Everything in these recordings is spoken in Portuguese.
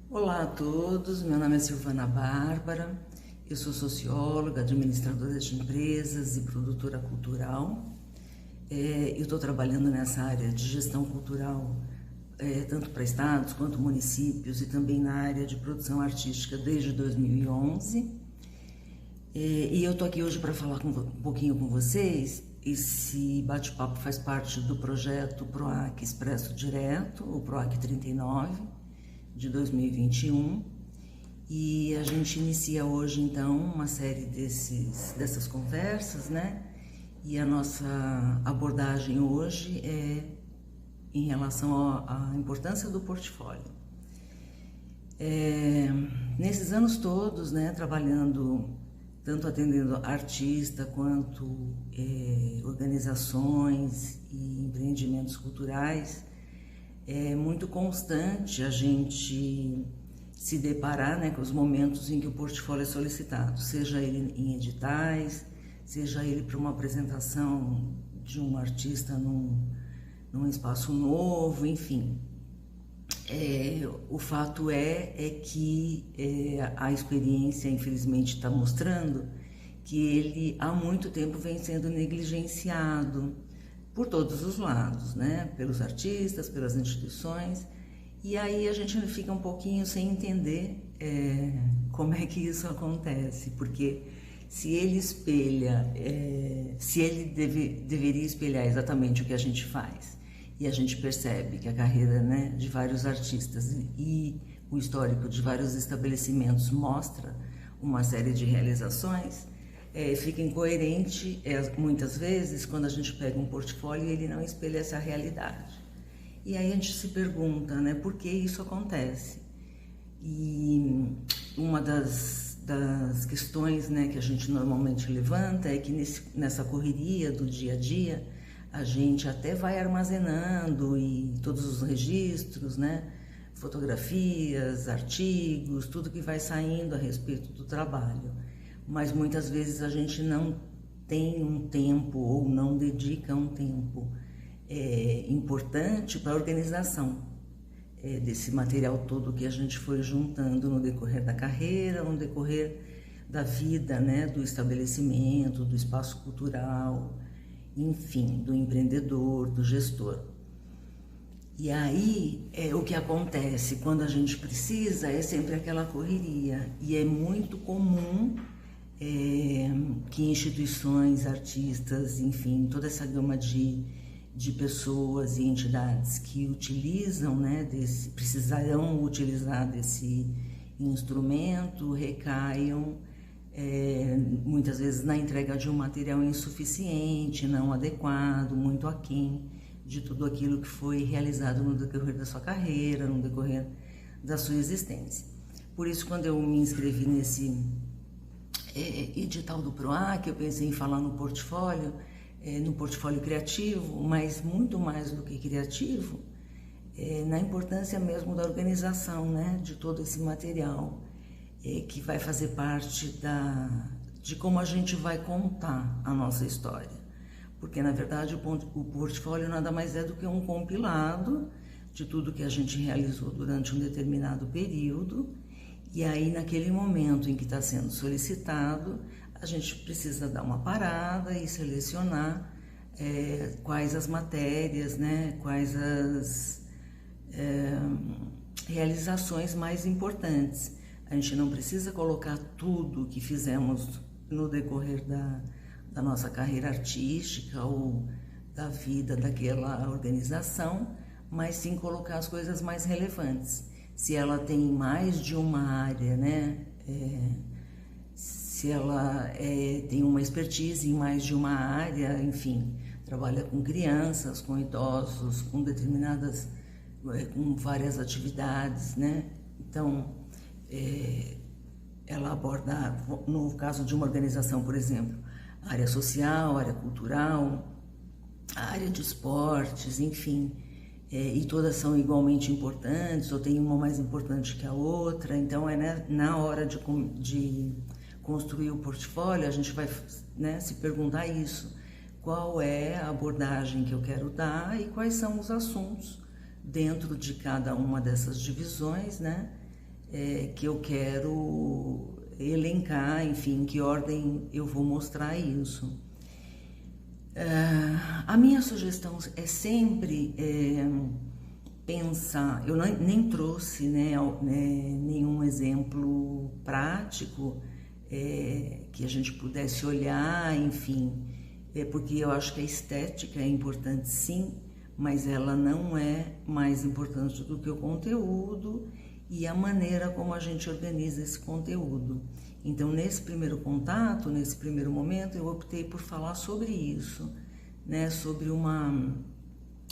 Olá a todos, meu nome é Silvana Bárbara, eu sou socióloga, administradora de empresas e produtora cultural. Eu estou trabalhando nessa área de gestão cultural, tanto para estados quanto municípios, e também na área de produção artística desde 2011. E eu estou aqui hoje para falar um pouquinho com vocês. Esse bate-papo faz parte do projeto PROAC Expresso Direto, o PROAC 39, de 2021, e a gente inicia hoje então uma série dessas conversas, né? E a nossa abordagem hoje é em relação à importância do portfólio. Nesses anos todos, né, trabalhando, tanto atendendo artista quanto organizações e empreendimentos culturais, é muito constante a gente se deparar, né, com os momentos em que o portfólio é solicitado, seja ele em editais, seja ele para uma apresentação de um artista num espaço novo, enfim. O fato é que a experiência, infelizmente, está mostrando que ele há muito tempo vem sendo negligenciado por todos os lados, né? Pelos artistas, pelas instituições, e aí a gente fica um pouquinho sem entender como é que isso acontece, porque se ele espelha, se ele deveria espelhar exatamente o que a gente faz, e a gente percebe que a carreira, né, de vários artistas e o histórico de vários estabelecimentos mostra uma série de realizações, fica incoerente muitas vezes quando a gente pega um portfólio e ele não espelha essa realidade. E aí a gente se pergunta, né, por que isso acontece? E uma das questões, né, que a gente normalmente levanta é que nessa correria do dia a dia, a gente até vai armazenando e todos os registros, né, fotografias, artigos, tudo que vai saindo a respeito do trabalho. Mas muitas vezes a gente não tem um tempo ou não dedica um tempo importante para a organização desse material todo que a gente foi juntando no decorrer da carreira, no decorrer da vida, né, do estabelecimento, do espaço cultural, enfim, do empreendedor, do gestor. E aí, o que acontece quando a gente precisa é sempre aquela correria, e é muito comum que instituições, artistas, enfim, toda essa gama de pessoas e entidades que utilizam, né, precisarão utilizar desse instrumento, recaiam muitas vezes na entrega de um material insuficiente, não adequado, muito aquém de tudo aquilo que foi realizado no decorrer da sua carreira, no decorrer da sua existência. Por isso, quando eu me inscrevi nesse edital do PROAC, eu pensei em falar no portfólio criativo, mas muito mais do que criativo, na importância mesmo da organização, né, de todo esse material, que vai fazer parte de como a gente vai contar a nossa história. Porque, na verdade, o portfólio nada mais é do que um compilado de tudo que a gente realizou durante um determinado período, e aí, naquele momento em que está sendo solicitado, a gente precisa dar uma parada e selecionar quais as matérias, né, quais as realizações mais importantes. A gente não precisa colocar tudo que fizemos no decorrer da nossa carreira artística ou da vida daquela organização, mas sim colocar as coisas mais relevantes. Se ela tem mais de uma área, né, se ela tem uma expertise em mais de uma área, enfim, trabalha com crianças, com idosos, com com várias atividades, né? Então, ela aborda, no caso de uma organização, por exemplo, a área social, a área cultural, a área de esportes, enfim, e todas são igualmente importantes, ou tem uma mais importante que a outra. Então, na hora de construir o portfólio, a gente vai, né, se perguntar isso: qual é a abordagem que eu quero dar e quais são os assuntos dentro de cada uma dessas divisões, né, que eu quero elencar, enfim, em que ordem eu vou mostrar isso. A minha sugestão é sempre pensar, eu nem trouxe nenhum exemplo prático que a gente pudesse olhar, enfim, porque eu acho que a estética é importante sim, mas ela não é mais importante do que o conteúdo e a maneira como a gente organiza esse conteúdo. Então, nesse primeiro contato, nesse primeiro momento, eu optei por falar sobre isso, né? Sobre uma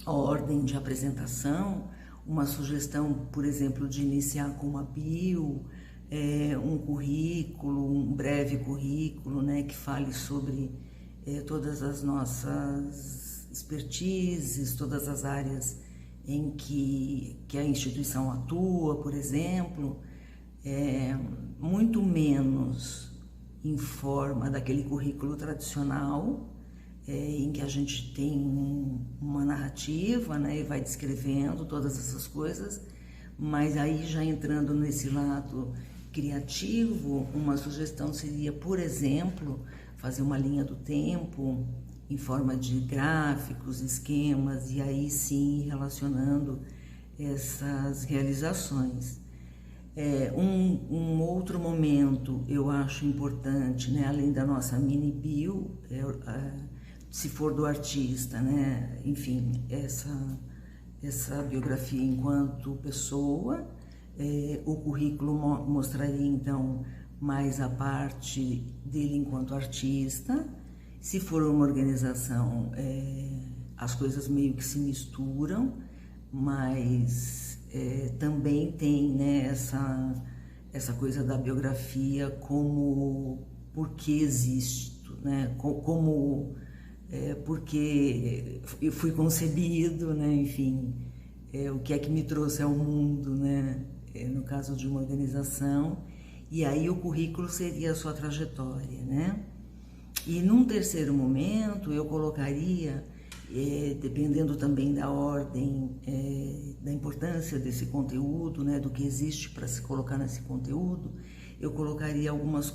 ordem de apresentação, uma sugestão, por exemplo, de iniciar com uma bio, um currículo, um breve currículo, né? Que fale sobre todas as nossas expertises, todas as áreas em que a instituição atua, por exemplo, muito menos em forma daquele currículo tradicional, em que a gente tem uma narrativa, né, e vai descrevendo todas essas coisas, mas aí já entrando nesse lado criativo, uma sugestão seria, por exemplo, fazer uma linha do tempo em forma de gráficos, esquemas, e aí sim relacionando essas realizações. Um outro momento eu acho importante, né, além da nossa mini bio, se for do artista, né, enfim, essa biografia enquanto pessoa, o currículo mostraria então mais a parte dele enquanto artista. Se for uma organização, as coisas meio que se misturam, mas também tem, né, essa coisa da biografia como por que existo, né, porque eu fui concebido, né, enfim, o que é que me trouxe ao mundo, né, no caso de uma organização, e aí o currículo seria a sua trajetória, né. E num terceiro momento eu colocaria, dependendo também da ordem, da importância desse conteúdo, né, do que existe para se colocar nesse conteúdo, eu colocaria algumas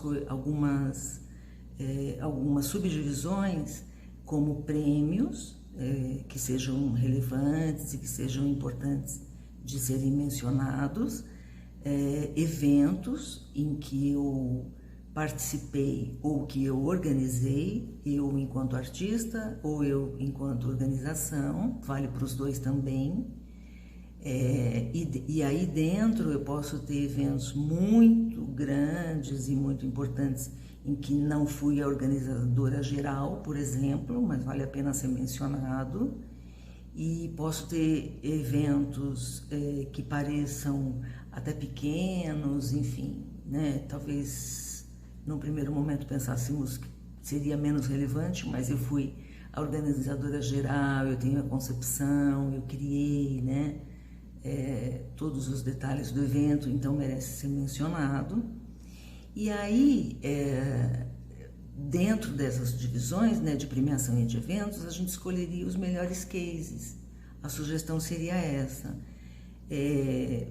subdivisões como prêmios que sejam relevantes e que sejam importantes de serem mencionados, eventos em que eu participei ou que eu organizei, eu enquanto artista ou eu enquanto organização, vale para os dois também. E aí dentro eu posso ter eventos muito grandes e muito importantes em que não fui a organizadora geral, por exemplo, mas vale a pena ser mencionado. E posso ter eventos que pareçam até pequenos, enfim, né? Talvez num primeiro momento pensássemos que seria menos relevante, mas eu fui a organizadora geral, eu tenho a concepção, eu criei, né, todos os detalhes do evento, então merece ser mencionado. E aí, dentro dessas divisões, né, de premiação e de eventos, a gente escolheria os melhores cases. A sugestão seria essa.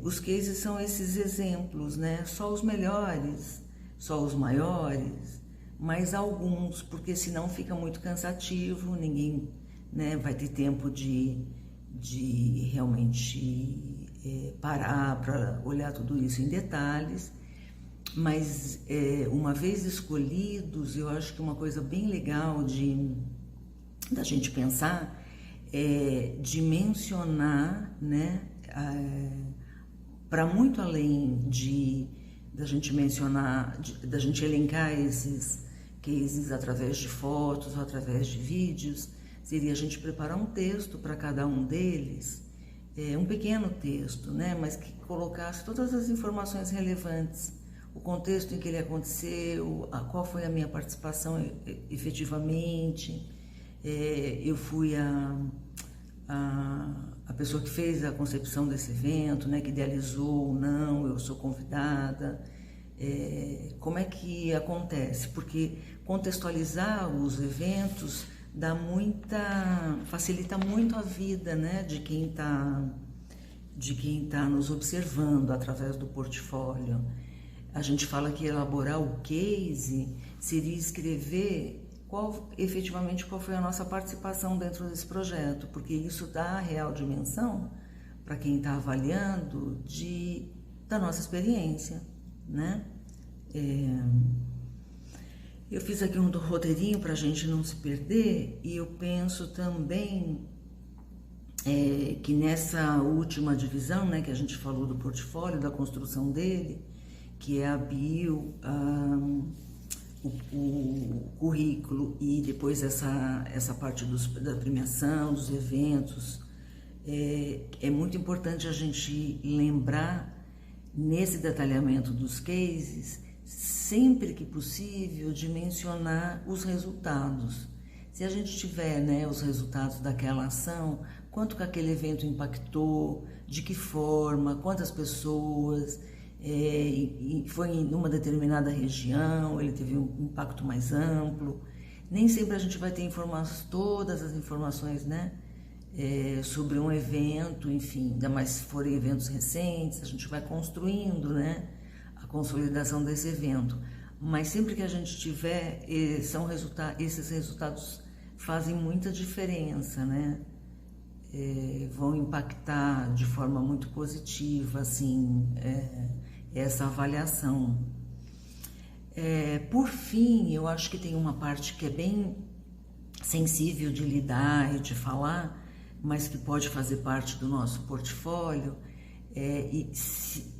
Os cases são esses exemplos, né, só os melhores, só os maiores, mas alguns, porque senão fica muito cansativo, ninguém, né, vai ter tempo de realmente parar para olhar tudo isso em detalhes. Mas uma vez escolhidos, eu acho que uma coisa bem legal da gente pensar é de mencionar, né, para muito além da gente mencionar, da gente elencar esses cases através de fotos ou através de vídeos, seria a gente preparar um texto para cada um deles, um pequeno texto, né, mas que colocasse todas as informações relevantes, o contexto em que ele aconteceu, qual foi a minha participação efetivamente, eu fui a pessoa que fez a concepção desse evento, né, que idealizou ou não, eu sou convidada, como é que acontece? Porque contextualizar os eventos facilita muito a vida, né, de quem está de quem está nos observando através do portfólio. A gente fala que elaborar o case seria escrever efetivamente qual foi a nossa participação dentro desse projeto, porque isso dá a real dimensão para quem está avaliando da nossa experiência, né? Eu fiz aqui um roteirinho para a gente não se perder, e eu penso também que nessa última divisão, né, que a gente falou do portfólio, da construção dele, que é a bio, o currículo e depois essa parte da premiação, dos eventos, é muito importante a gente lembrar nesse detalhamento dos cases, sempre que possível, de mencionar os resultados. Se a gente tiver, né, os resultados daquela ação, quanto que aquele evento impactou, de que forma, quantas pessoas, foi em uma determinada região, ele teve um impacto mais amplo. Nem sempre a gente vai ter todas as informações, né, sobre um evento, enfim, ainda mais se forem eventos recentes, a gente vai construindo, né, a consolidação desse evento. Mas sempre que a gente tiver, esses resultados fazem muita diferença, né? Vão impactar de forma muito positiva, assim, essa avaliação. Por fim, eu acho que tem uma parte que é bem sensível de lidar e de falar, mas que pode fazer parte do nosso portfólio, e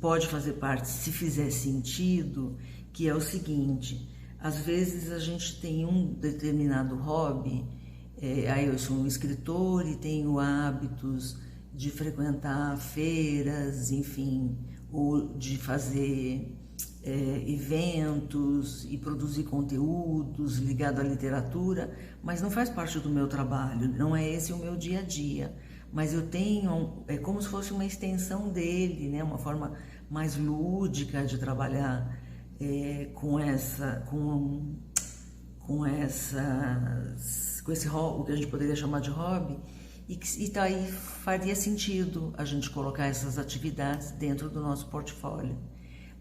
pode fazer parte se fizer sentido, que é o seguinte: às vezes a gente tem um determinado hobby, aí eu sou um escritor e tenho hábitos de frequentar feiras, enfim, ou de fazer eventos e produzir conteúdos ligados à literatura, mas não faz parte do meu trabalho, não é esse o meu dia a dia. Mas eu tenho, é como se fosse uma extensão dele, né? Uma forma mais lúdica de trabalhar com esse hobby, o que a gente poderia chamar de hobby, e daí faria sentido a gente colocar essas atividades dentro do nosso portfólio,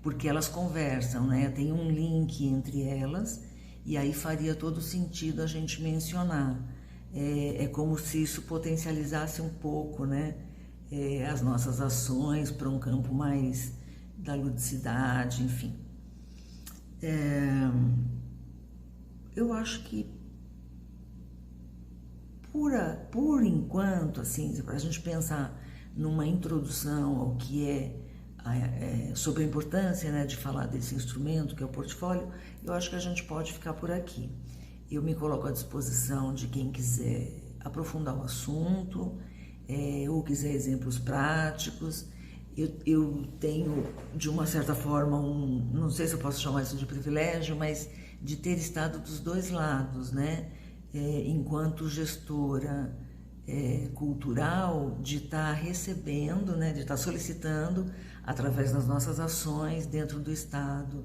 porque elas conversam, né? Tem um link entre elas, e aí faria todo sentido a gente mencionar. É como se isso potencializasse um pouco, né, as nossas ações para um campo mais da ludicidade, enfim. Eu acho que por enquanto, assim, para a gente pensar numa introdução ao que sobre a importância, né, de falar desse instrumento que é o portfólio, eu acho que a gente pode ficar por aqui. Eu me coloco à disposição de quem quiser aprofundar o assunto, ou quiser exemplos práticos. Eu tenho, de uma certa forma, não sei se eu posso chamar isso de privilégio, mas de ter estado dos dois lados, né? Enquanto gestora cultural, de estar recebendo, né? De estar solicitando, através das nossas ações dentro do Estado,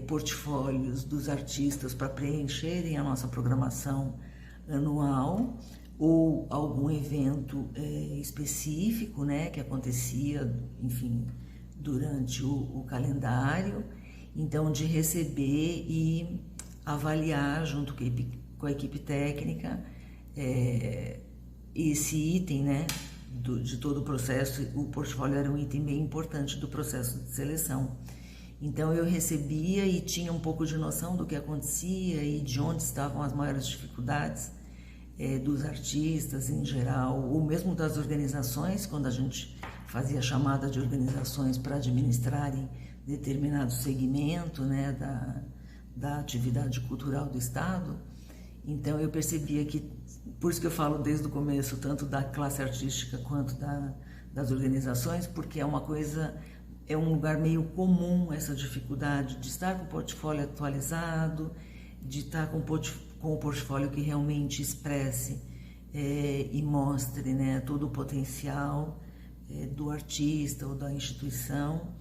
portfólios dos artistas para preencherem a nossa programação anual, ou algum evento específico, né, que acontecia, enfim, durante o calendário. Então, de receber e avaliar junto com a equipe técnica esse item, né, de todo o processo. O portfólio era um item bem importante do processo de seleção. Então eu recebia e tinha um pouco de noção do que acontecia e de onde estavam as maiores dificuldades dos artistas em geral, ou mesmo das organizações, quando a gente fazia chamada de organizações para administrarem determinado segmento, né, da atividade cultural do Estado. Então eu percebia que, por isso que eu falo desde o começo, tanto da classe artística quanto das organizações, porque é um lugar meio comum essa dificuldade de estar com o portfólio atualizado, de estar com o portfólio que realmente expresse e mostre, né, todo o potencial do artista ou da instituição.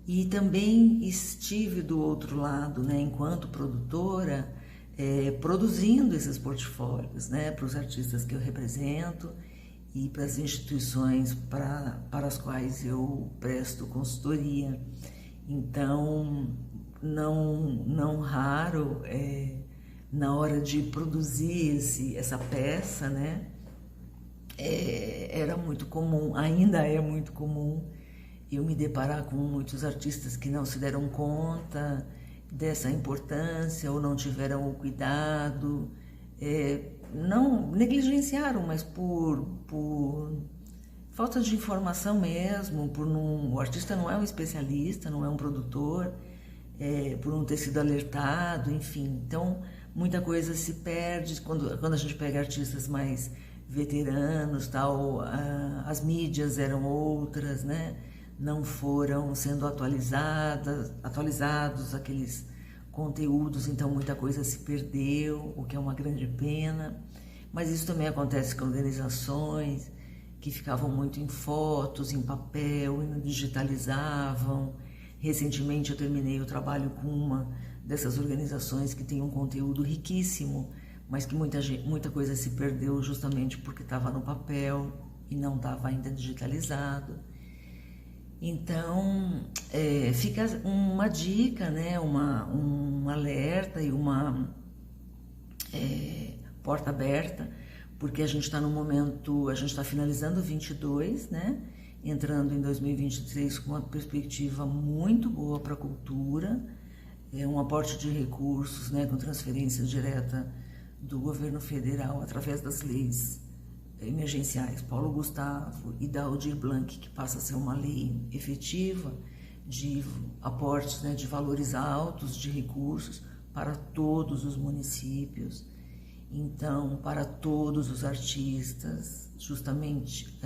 E também estive do outro lado, né, enquanto produtora, produzindo esses portfólios, né, para os artistas que eu represento, e para as instituições para as quais eu presto consultoria. Então, não raro, na hora de produzir essa peça, né, era muito comum, ainda é muito comum, eu me deparar com muitos artistas que não se deram conta dessa importância ou não tiveram o cuidado, não negligenciaram, mas por falta de informação mesmo, o artista não é um especialista, não é um produtor, por não ter sido alertado, enfim. Então, muita coisa se perde quando a gente pega artistas mais veteranos, tal, as mídias eram outras, né? Não foram sendo atualizados aqueles conteúdos, então muita coisa se perdeu, o que é uma grande pena. Mas isso também acontece com organizações que ficavam muito em fotos, em papel, e não digitalizavam. Recentemente eu terminei o trabalho com uma dessas organizações que tem um conteúdo riquíssimo, mas que muita coisa se perdeu justamente porque estava no papel e não estava ainda digitalizado. Então, fica uma dica, né, um alerta e uma porta aberta, porque a gente está no momento, a gente está finalizando 22, né, entrando em 2023 com uma perspectiva muito boa para a cultura, um aporte de recursos, né, com transferência direta do governo federal através das leis emergenciais Paulo Gustavo e da Aldir Blanc, que passa a ser uma lei efetiva de aportes, né, de valores altos de recursos para todos os municípios, então para todos os artistas, justamente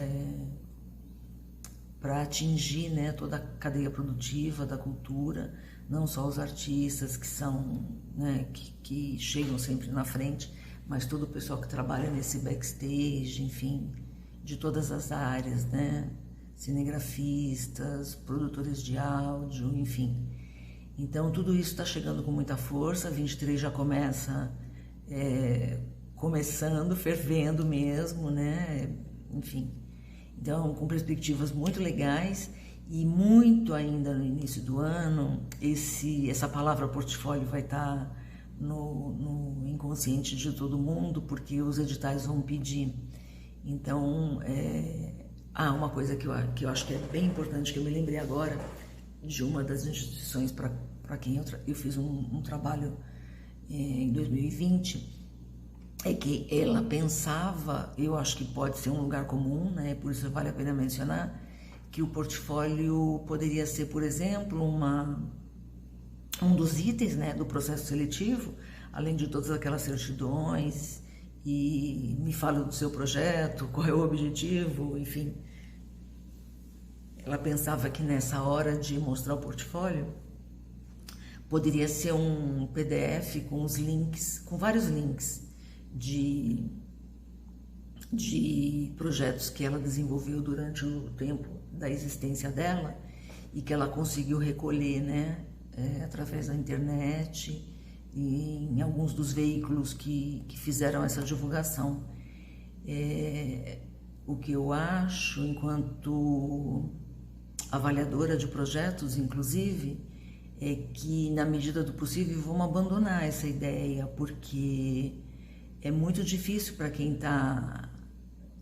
para atingir, né, toda a cadeia produtiva da cultura, não só os artistas que são, né, que chegam sempre na frente, mas todo o pessoal que trabalha nesse backstage, enfim, de todas as áreas, né, cinegrafistas, produtores de áudio, enfim. Então tudo isso está chegando com muita força, 23 já começa começando, fervendo mesmo, né, enfim. Então, com perspectivas muito legais e muito ainda no início do ano, essa palavra portfólio vai estar no inconsciente de todo mundo, porque os editais vão pedir. Então, uma coisa que eu acho que é bem importante, que eu me lembrei agora de uma das instituições para quem eu fiz um trabalho em 2020, é que ela pensava, eu acho que pode ser um lugar comum, né? Por isso vale a pena mencionar, que o portfólio poderia ser, por exemplo, um dos itens, né, do processo seletivo, além de todas aquelas certidões, e me fala do seu projeto, qual é o objetivo, enfim. Ela pensava que nessa hora de mostrar o portfólio, poderia ser um PDF com os links, com vários links de projetos que ela desenvolveu durante o tempo da existência dela e que ela conseguiu recolher, né, através da internet e em alguns dos veículos que fizeram essa divulgação. O que eu acho, enquanto avaliadora de projetos, inclusive, é que, na medida do possível, vamos abandonar essa ideia, porque é muito difícil para quem está...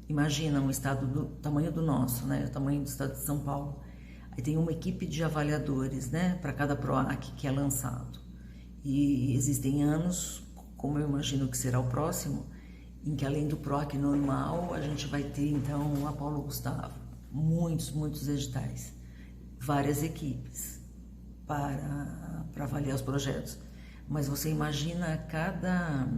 Imagina um estado do tamanho do nosso, né? O tamanho do estado de São Paulo. Aí tem uma equipe de avaliadores, né, para cada PROAC que é lançado. E existem anos, como eu imagino que será o próximo, em que além do PROAC normal, a gente vai ter, então, a Paulo Gustavo. Muitos editais. Várias equipes para avaliar os projetos. Mas você imagina cada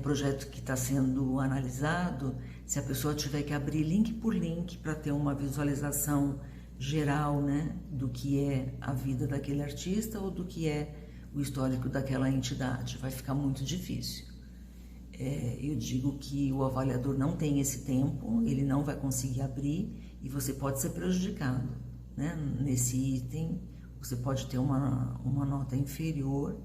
projeto que está sendo analisado, se a pessoa tiver que abrir link por link para ter uma visualização geral, né, do que é a vida daquele artista ou do que é o histórico daquela entidade, vai ficar muito difícil. Eu digo que o avaliador não tem esse tempo, ele não vai conseguir abrir e você pode ser prejudicado, né? Nesse item, você pode ter uma nota inferior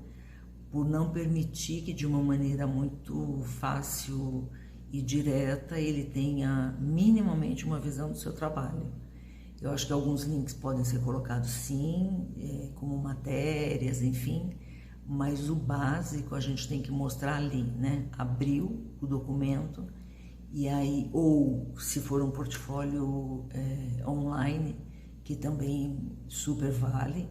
por não permitir que de uma maneira muito fácil e direta, ele tenha minimamente uma visão do seu trabalho. Eu acho que alguns links podem ser colocados sim, como matérias, enfim, mas o básico a gente tem que mostrar ali, né? Abriu o documento e aí, ou se for um portfólio online, que também super vale,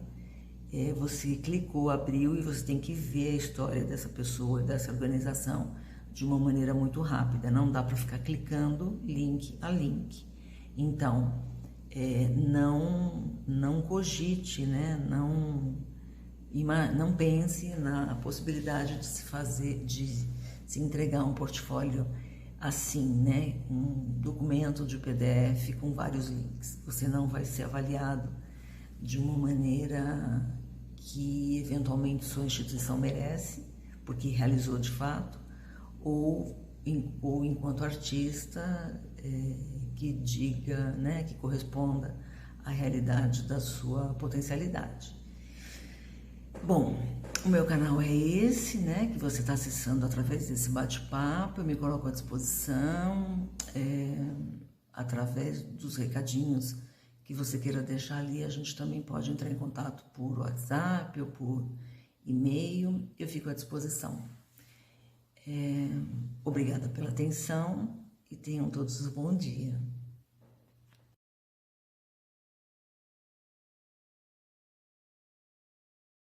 você clicou, abriu e você tem que ver a história dessa pessoa, dessa organização de uma maneira muito rápida. Não dá para ficar clicando link a link. Então, não cogite, né? Não pense na possibilidade de se entregar um portfólio assim, né? Um documento de PDF com vários links. Você não vai ser avaliado de uma maneira que eventualmente sua instituição merece, porque realizou de fato, ou enquanto artista que diga, né, que corresponda à realidade da sua potencialidade. Bom, o meu canal é esse, né, que você está acessando através desse bate-papo. Eu me coloco à disposição através dos recadinhos que você queira deixar ali. A gente também pode entrar em contato por WhatsApp ou por e-mail. Eu fico à disposição. Obrigada pela atenção e tenham todos um bom dia.